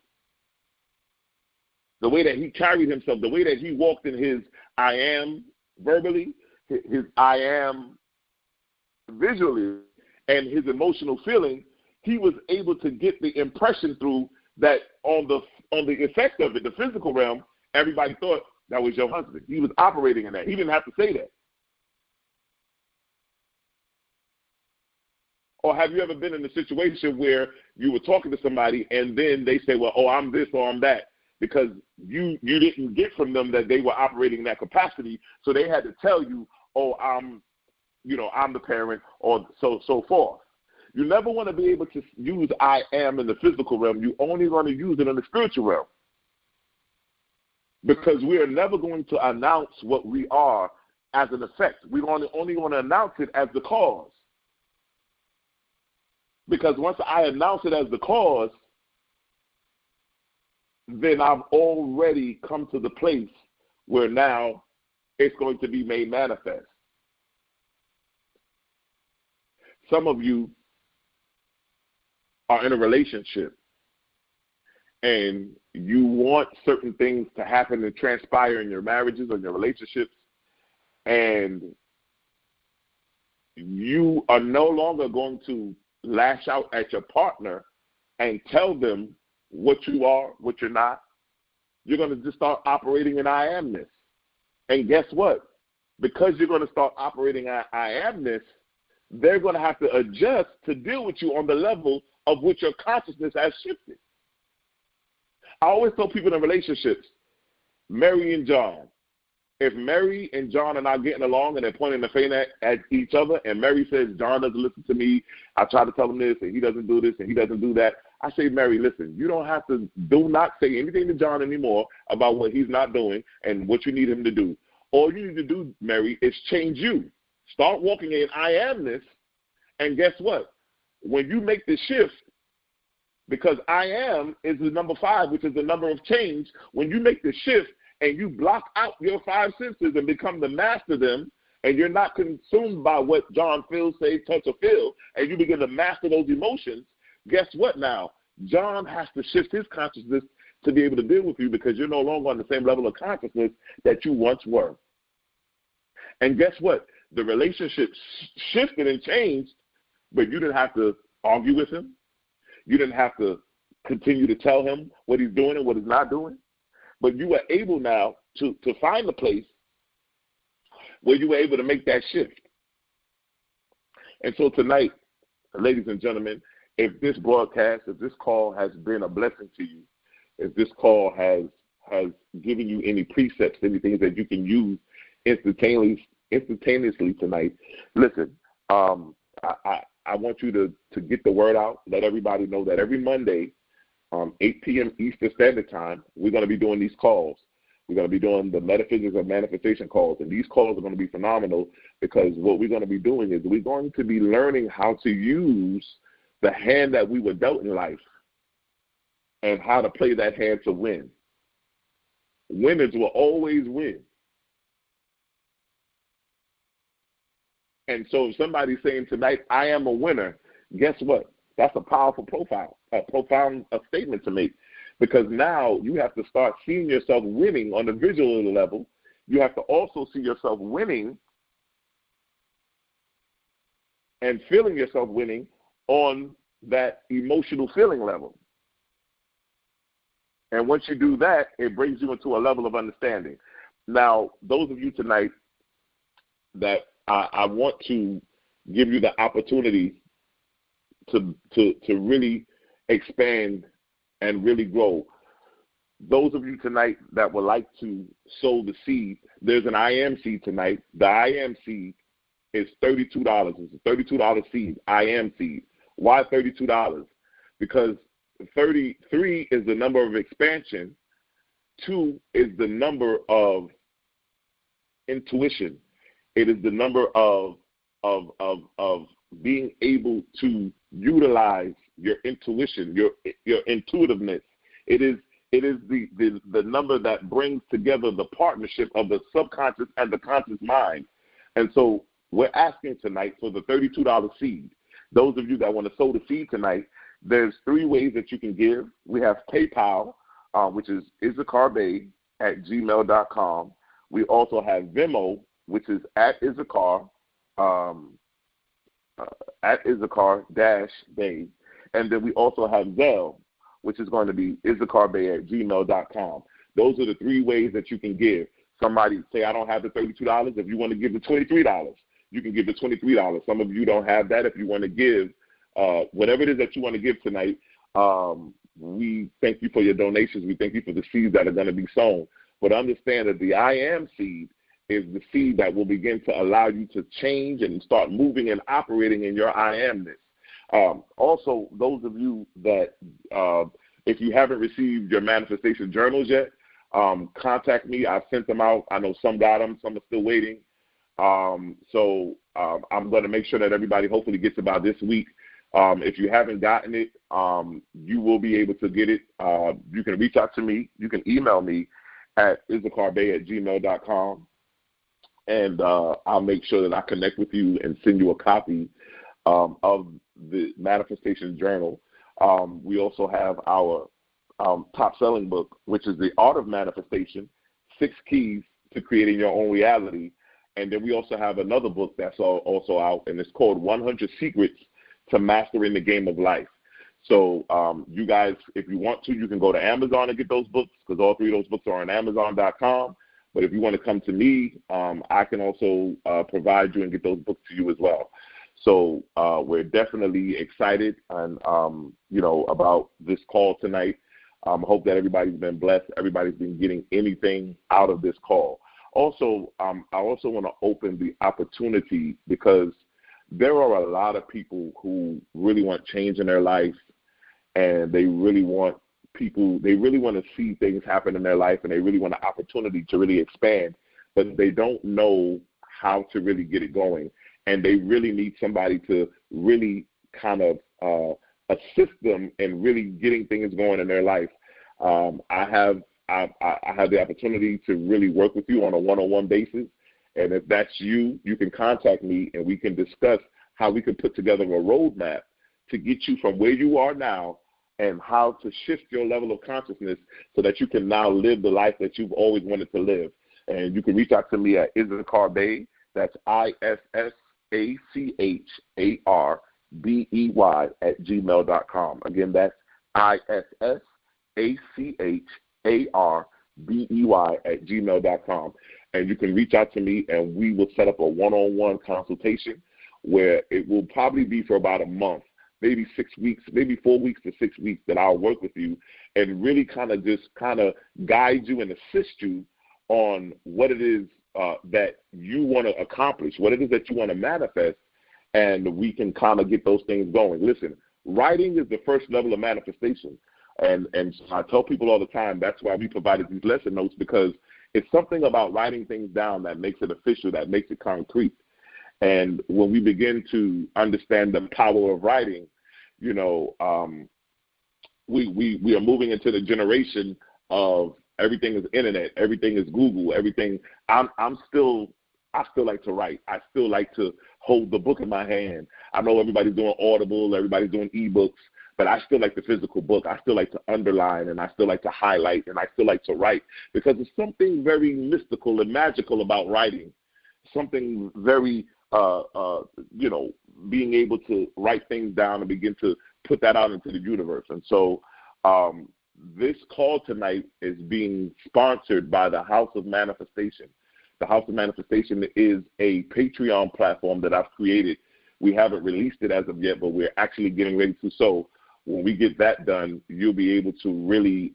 the way that he carried himself, the way that he walked in his I am verbally, his I am visually, and his emotional feeling, he was able to get the impression through that on the effect of it, the physical realm, everybody thought that was your husband. He was operating in that. He didn't have to say that. Or have you ever been in a situation where you were talking to somebody and then they say, well, oh, I'm this or I'm that, because you didn't get from them that they were operating in that capacity, so they had to tell you, oh, I'm the parent, or so forth. You never want to be able to use I am in the physical realm. You only want to use it in the spiritual realm, because we are never going to announce what we are as an effect. We only want to announce it as the cause. Because once I announce it as the cause, then I've already come to the place where now it's going to be made manifest. Some of you are in a relationship and you want certain things to happen and transpire in your marriages or your relationships, and you are no longer going to lash out at your partner and tell them what you are, what you're not. You're going to just start operating in I amness. And guess what? Because you're going to start operating in I amness, they're going to have to adjust to deal with you on the level of which your consciousness has shifted. I always tell people in relationships, Mary and John. If Mary and John are not getting along and they're pointing the finger at each other, and Mary says, John doesn't listen to me, I try to tell him this, and he doesn't do this, and he doesn't do that, I say, Mary, listen, you don't have to, do not say anything to John anymore about what he's not doing and what you need him to do. All you need to do, Mary, is change you. Start walking in I amness, and guess what? When you make the shift, because I am is the number 5, which is the number of change, when you make the shift, and you block out your 5 senses and become the master of them, and you're not consumed by what John feels, say, touch, or feel, and you begin to master those emotions, guess what now? John has to shift his consciousness to be able to deal with you because you're no longer on the same level of consciousness that you once were. And guess what? The relationship shifted and changed, but you didn't have to argue with him. You didn't have to continue to tell him what he's doing and what he's not doing. But you were able now to find a place where you were able to make that shift. And so tonight, ladies and gentlemen, if this broadcast, if this call has been a blessing to you, if this call has given you any precepts, any things that you can use instantaneously tonight, listen, I want you to get the word out, let everybody know that every Monday, 8 p.m. Eastern Standard Time, we're going to be doing these calls. We're going to be doing the Metaphysics of Manifestation calls, and these calls are going to be phenomenal because what we're going to be doing is we're going to be learning how to use the hand that we were dealt in life and how to play that hand to win. Winners will always win. And so if somebody's saying tonight, I am a winner, guess what? That's a powerful profound statement to make. Because now you have to start seeing yourself winning on the visual level. You have to also see yourself winning and feeling yourself winning on that emotional feeling level. And once you do that, it brings you into a level of understanding. Now, those of you tonight that I want to give you the opportunity to really expand and really grow. Those of you tonight that would like to sow the seed, there's an I am seed tonight. The I am seed is $32. It's a $32 seed, I am seed. Why $32? Because 33 is the number of expansion. 2 is the number of intuition. It is the number of being able to utilize your intuition, your intuitiveness. It is the number that brings together the partnership of the subconscious and the conscious mind. And so we're asking tonight for the $32 seed. Those of you that want to sow the seed tonight, there's 3 ways that you can give. We have PayPal, which is issacharbey at gmail.com. We also have VENMO, which is at Issachar, at Issachar-Bey. And then we also have ZELLE, which is going to be issacharbey at gmail.com. Those are the 3 ways that you can give. Somebody say, I don't have the $32. If you want to give the $23, you can give the $23. Some of you don't have that. If you want to give whatever it is that you want to give tonight, we thank you for your donations. We thank you for the seeds that are going to be sown. But understand that the I am seed is the seed that will begin to allow you to change and start moving and operating in your I amness. Also, those of you that, if you haven't received your manifestation journals yet, contact me. I've sent them out. I know some got them. Some are still waiting. So I'm going to make sure that everybody hopefully gets it by this week. If you haven't gotten it, you will be able to get it. You can reach out to me. You can email me at issacharbey at gmail.com. And I'll make sure that I connect with you and send you a copy of the Manifestation Journal. We also have our top-selling book, which is The Art of Manifestation, 6 Keys to Creating Your Own Reality. And then we also have another book that's also out, and it's called 100 Secrets to Mastering the Game of Life. So you guys, if you want to, you can go to Amazon and get those books, because all 3 of those books are on Amazon.com. But if you want to come to me, I can also provide you and get those books to you as well. So we're definitely excited and about this call tonight. I hope that everybody's been blessed. Everybody's been getting anything out of this call. Also, I also want to open the opportunity, because there are a lot of people who really want change in their life, and they really want to see things happen in their life, and they really want an opportunity to really expand, but they don't know how to really get it going. And they really need somebody to really kind of assist them in really getting things going in their life. I have the opportunity to really work with you on a one-on-one basis. And if that's you, you can contact me and we can discuss how we can put together a roadmap to get you from where you are now and how to shift your level of consciousness so that you can now live the life that you've always wanted to live. And you can reach out to me at Issachar Bey. That's ISSACHARBEY @gmail.com. Again, that's ISSACHARBEY @gmail.com. And you can reach out to me, and we will set up a one-on-one consultation where it will probably be for about a month, maybe 6 weeks, maybe 4 weeks to 6 weeks, that I'll work with you and really kind of guide you and assist you on what it is that you want to accomplish, what it is that you want to manifest, and we can kind of get those things going. Listen, writing is the first level of manifestation. And so I tell people all the time, that's why we provided these lesson notes, because it's something about writing things down that makes it official, that makes it concrete. And when we begin to understand the power of writing, you know, we are moving into the generation of everything is internet, everything is Google, everything. I still like to write. I still like to hold the book in my hand. I know everybody's doing Audible, everybody's doing ebooks, but I still like the physical book. I still like to underline, and I still like to highlight, and I still like to write, because there's something very mystical and magical about writing, something very, being able to write things down and begin to put that out into the universe. And so this call tonight is being sponsored by the House of Manifestation. The House of Manifestation is a Patreon platform that I've created. We haven't released it as of yet, but we're actually getting ready to. So when we get that done, you'll be able to really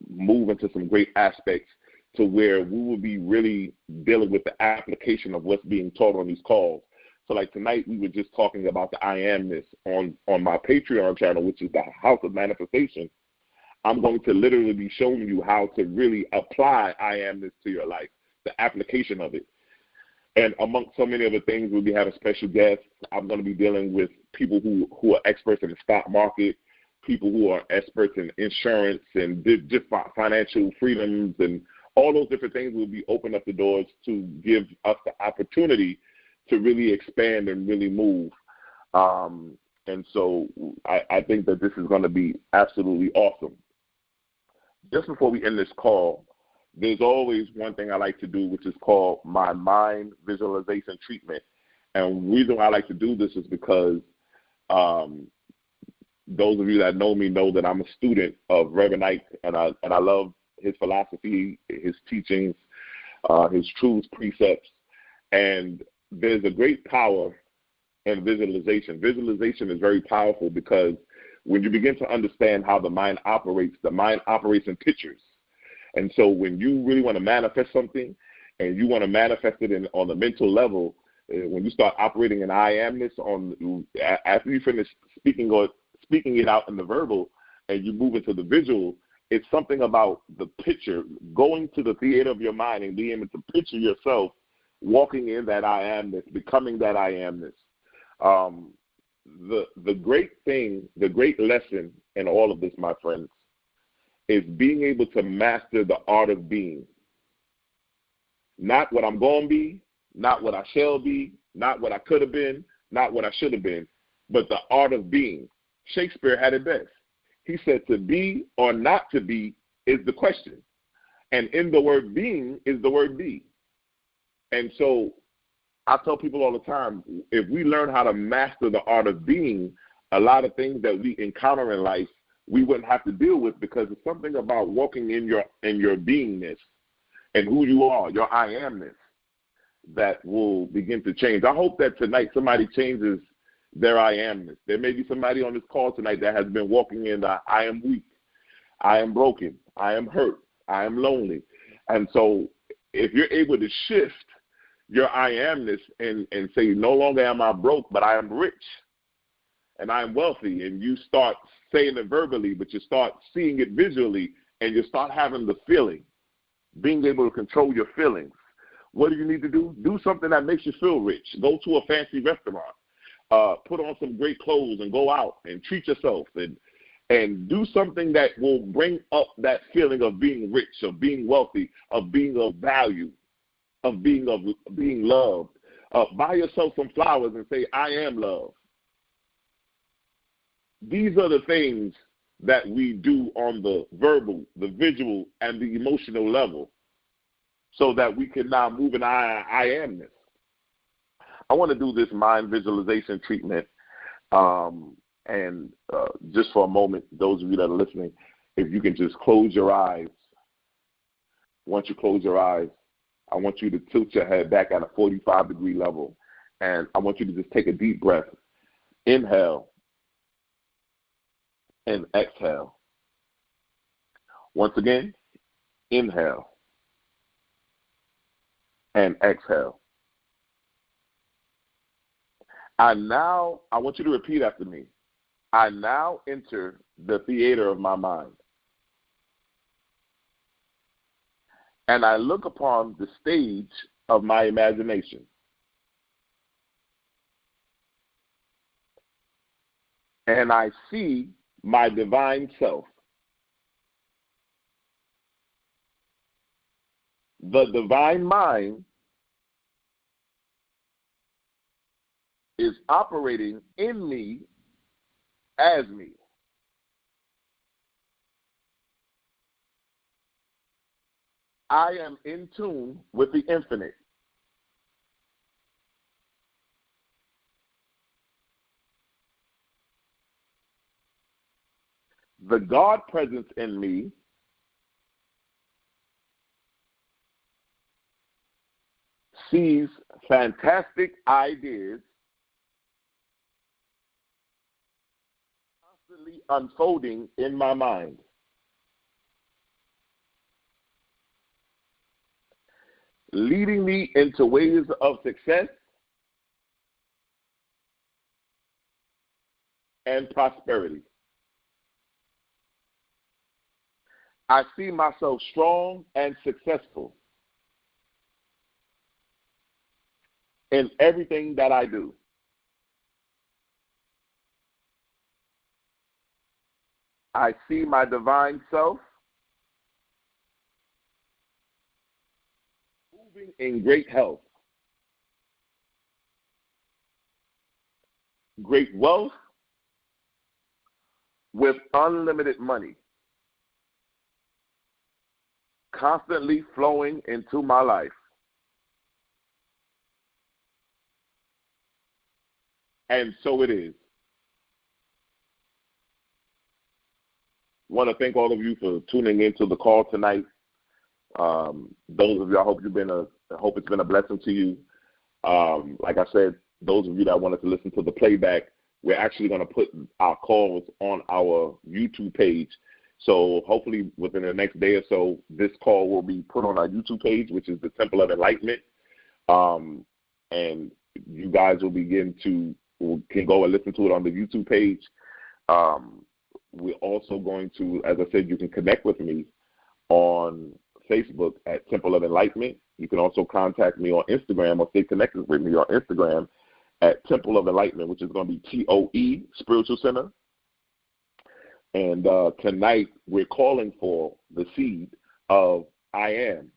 move into some great aspects to where we will be really dealing with the application of what's being taught on these calls. So like tonight, we were just talking about the I amness on my Patreon channel, which is the House of Manifestation. I'm going to literally be showing you how to really apply I amness to your life, the application of it. And amongst so many other things, we'll be having special guests. I'm going to be dealing with people who are experts in the stock market, people who are experts in insurance and just financial freedoms, and all those different things will be open up the doors to give us the opportunity to really expand and really move. And so I think that this is going to be absolutely awesome. Just before we end this call, there's always one thing I like to do, which is called my mind visualization treatment. And the reason why I like to do this is because those of you that know me know that I'm a student of Reverend Ike, and I love his philosophy, his teachings, his truths, precepts. And there's a great power in visualization. Visualization is very powerful because when you begin to understand how the mind operates in pictures. And so when you really want to manifest something and you want to manifest it on the mental level, when you start operating in I amness after you finish speaking it out in the verbal and you move into the visual, it's something about the picture, going to the theater of your mind and being able to picture yourself walking in that I amness, becoming that I amness. The great thing, the great lesson in all of this, my friends, is being able to master the art of being. Not what I'm going to be, not what I shall be, not what I could have been, not what I should have been, but the art of being. Shakespeare had it best. He said to be or not to be is the question. And in the word being is the word be. And so I tell people all the time, if we learn how to master the art of being, a lot of things that we encounter in life, we wouldn't have to deal with, because it's something about walking in your beingness and who you are, your I amness, that will begin to change. I hope that tonight somebody changes their I amness. There may be somebody on this call tonight that has been walking in the I am weak, I am broken, I am hurt, I am lonely. And so if you're able to shift your I amness and say, no longer am I broke, but I am rich and I am wealthy, and you start saying it verbally, but you start seeing it visually, and you start having the feeling, being able to control your feelings. What do you need to do? Do something that makes you feel rich. Go to a fancy restaurant. Put on some great clothes and go out and treat yourself and do something that will bring up that feeling of being rich, of being wealthy, of being of value, of being loved. Buy yourself some flowers and say, I am love. These are the things that we do on the verbal, the visual, and the emotional level so that we can now move in I amness. I want to do this mind visualization treatment. Just for a moment, those of you that are listening, if you can just close your eyes. Once you close your eyes, I want you to tilt your head back at a 45-degree level, and I want you to just take a deep breath. Inhale and exhale. Once again, inhale and exhale. I want you to repeat after me. I now enter the theater of my mind. And I look upon the stage of my imagination. And I see my divine self. The divine mind is operating in me as me. I am in tune with the infinite. The God presence in me sees fantastic ideas constantly unfolding in my mind. Leading me into ways of success and prosperity. I see myself strong and successful in everything that I do. I see my divine self moving in great health, great wealth, with unlimited money, constantly flowing into my life. And so it is. I want to thank all of you for tuning into the call tonight. Those of you, I hope it's been a blessing to you. Like I said, those of you that wanted to listen to the playback, we're actually going to put our calls on our YouTube page. So hopefully within the next day or so, this call will be put on our YouTube page, which is the Temple of Enlightenment. And you guys can go and listen to it on the YouTube page. We're also going to, as I said, you can connect with me on Facebook at Temple of Enlightenment. You can also contact me on Instagram or stay connected with me on Instagram at Temple of Enlightenment, which is going to be TOE, Spiritual Center. And tonight we're calling for the seed of I Am,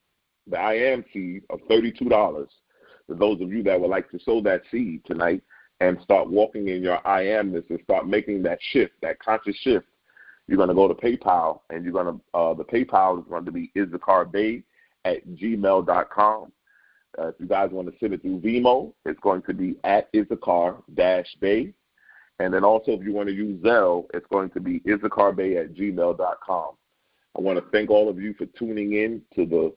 the I Am seed of $32. For those of you that would like to sow that seed tonight and start walking in your I Amness and start making that shift, that conscious shift, you're going to go to PayPal, and you're going to the PayPal is going to be issacharbey at gmail.com. If you guys want to send it through VENMO, it's going to be at Issachar-Bey. And then also if you want to use ZELLE, it's going to be issacharbey at gmail.com. I want to thank all of you for tuning in to the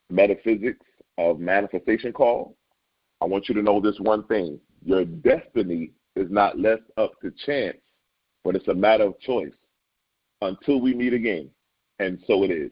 Metaphysics of Manifestation call. I want you to know this one thing. Your destiny is not left up to chance, but it's a matter of choice. Until we meet again. And so it is.